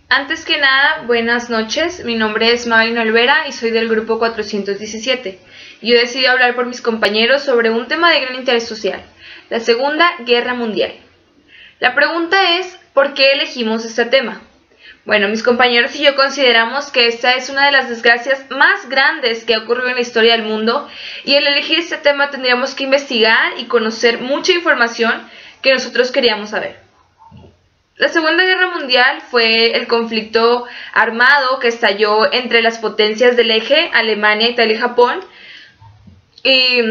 Antes que nada, buenas noches. Mi nombre es Maylin Olvera y soy del grupo 417. Yo decidí hablar por mis compañeros sobre un tema de gran interés social, la Segunda Guerra Mundial. La pregunta es, ¿por qué elegimos este tema? Bueno, mis compañeros y yo consideramos que esta es una de las desgracias más grandes que ha ocurrido en la historia del mundo, y al elegir este tema tendríamos que investigar y conocer mucha información que nosotros queríamos saber. La Segunda Guerra Mundial fue el conflicto armado que estalló entre las potencias del eje, Alemania, Italia y Japón, y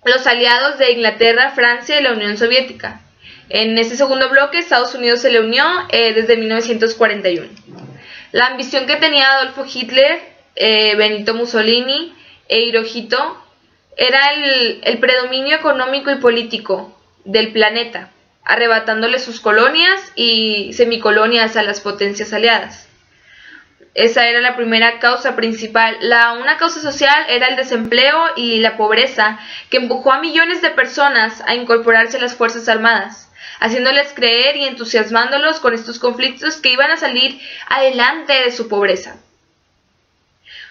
los aliados de Inglaterra, Francia y la Unión Soviética. En ese segundo bloque, Estados Unidos se le unió desde 1941. La ambición que tenía Adolfo Hitler, Benito Mussolini e Hirohito era el predominio económico y político del planeta, arrebatándole sus colonias y semicolonias a las potencias aliadas. Esa era la primera causa principal. Una causa social era el desempleo y la pobreza, que empujó a millones de personas a incorporarse a las Fuerzas Armadas, haciéndoles creer y entusiasmándolos con estos conflictos que iban a salir adelante de su pobreza.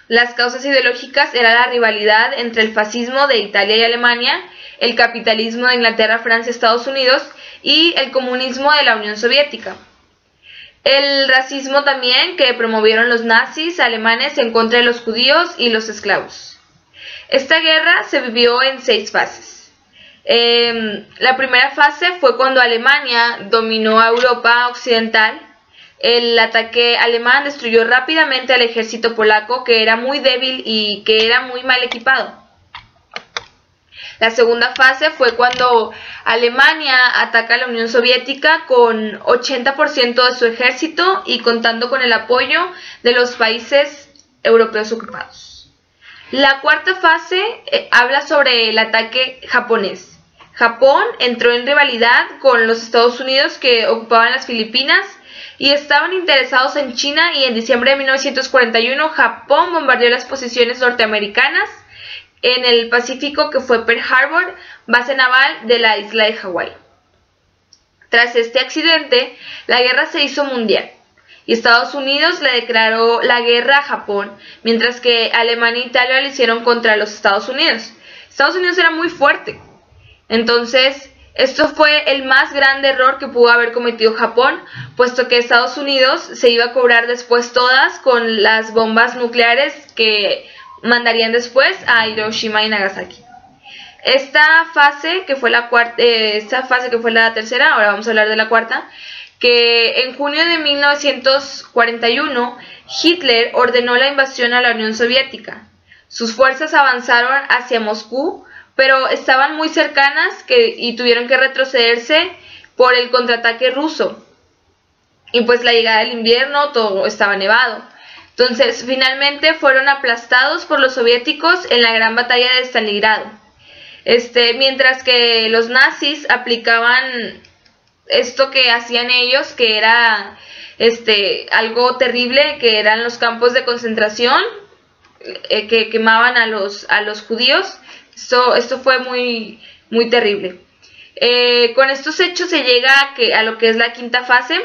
Las causas ideológicas eran la rivalidad entre el fascismo de Italia y Alemania, el capitalismo de Inglaterra, Francia y Estados Unidos, y el comunismo de la Unión Soviética. El racismo también que promovieron los nazis alemanes en contra de los judíos y los esclavos. Esta guerra se vivió en 6 fases. La primera fase fue cuando Alemania dominó a Europa occidental. El ataque alemán destruyó rápidamente al ejército polaco, que era muy débil y que era muy mal equipado. La segunda fase fue cuando Alemania ataca a la Unión Soviética con 80% de su ejército y contando con el apoyo de los países europeos ocupados. La cuarta fase habla sobre el ataque japonés. Japón entró en rivalidad con los Estados Unidos, que ocupaban las Filipinas y estaban interesados en China, y en diciembre de 1941 Japón bombardeó las posiciones norteamericanas en el Pacífico, que fue Pearl Harbor, base naval de la isla de Hawái. Tras este accidente, la guerra se hizo mundial y Estados Unidos le declaró la guerra a Japón, mientras que Alemania e Italia lo hicieron contra los Estados Unidos. Estados Unidos era muy fuerte, entonces esto fue el más grande error que pudo haber cometido Japón, puesto que Estados Unidos se iba a cobrar después todas con las bombas nucleares que mandarían después a Hiroshima y Nagasaki. Esta fase que fue la tercera, ahora vamos a hablar de la cuarta, que en junio de 1941 Hitler ordenó la invasión a la Unión Soviética. Sus fuerzas avanzaron hacia Moscú, pero estaban muy cercanas y tuvieron que retrocederse por el contraataque ruso. Y pues la llegada del invierno, todo estaba nevado. Entonces, finalmente fueron aplastados por los soviéticos en la gran batalla de Stalingrado. Mientras que los nazis aplicaban esto que hacían ellos, que era algo terrible, que eran los campos de concentración, que quemaban a los judíos. Esto fue muy, muy terrible. Con estos hechos se llega a lo que es la quinta fase,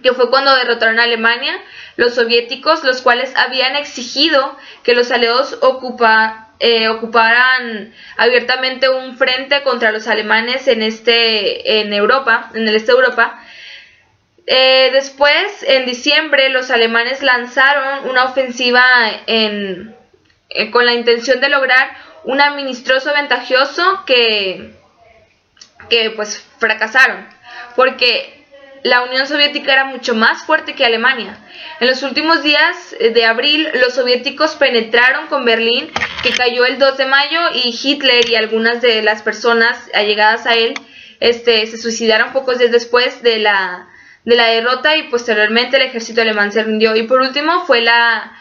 que fue cuando derrotaron a Alemania, los soviéticos, los cuales habían exigido que los aliados ocuparan abiertamente un frente contra los alemanes en Europa, en el este de Europa. Después, en diciembre, los alemanes lanzaron una ofensiva con la intención de lograr un administroso ventajoso que pues fracasaron, porque la Unión Soviética era mucho más fuerte que Alemania. En los últimos días de abril, los soviéticos penetraron con Berlín, que cayó el 2 de mayo, y Hitler y algunas de las personas allegadas a él se suicidaron pocos días después de la derrota, y posteriormente el ejército alemán se rindió. Y por último fue la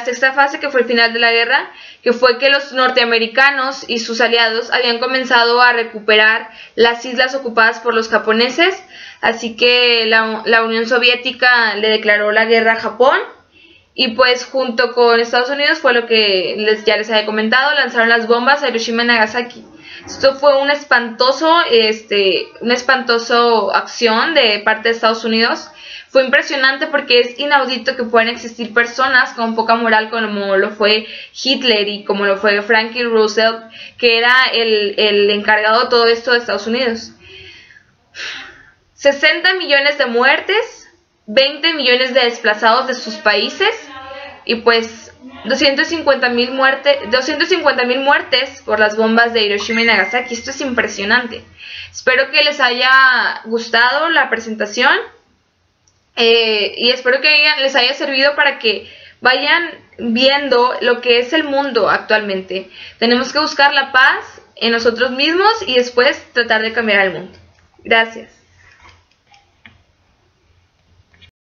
sexta fase, que fue el final de la guerra, que fue que los norteamericanos y sus aliados habían comenzado a recuperar las islas ocupadas por los japoneses, así que la Unión Soviética le declaró la guerra a Japón, y pues junto con Estados Unidos fue lo que ya les había comentado, lanzaron las bombas a Hiroshima y Nagasaki. Esto fue una espantosa acción de parte de Estados Unidos. Fue impresionante porque es inaudito que puedan existir personas con poca moral como lo fue Hitler y como lo fue Franklin Roosevelt, que era el encargado de todo esto de Estados Unidos. 60 millones de muertes, 20 millones de desplazados de sus países y pues 250,000 muertes por las bombas de Hiroshima y Nagasaki. Esto es impresionante. Espero que les haya gustado la presentación y espero que les haya servido para que vayan viendo lo que es el mundo actualmente. Tenemos que buscar la paz en nosotros mismos y después tratar de cambiar el mundo. Gracias.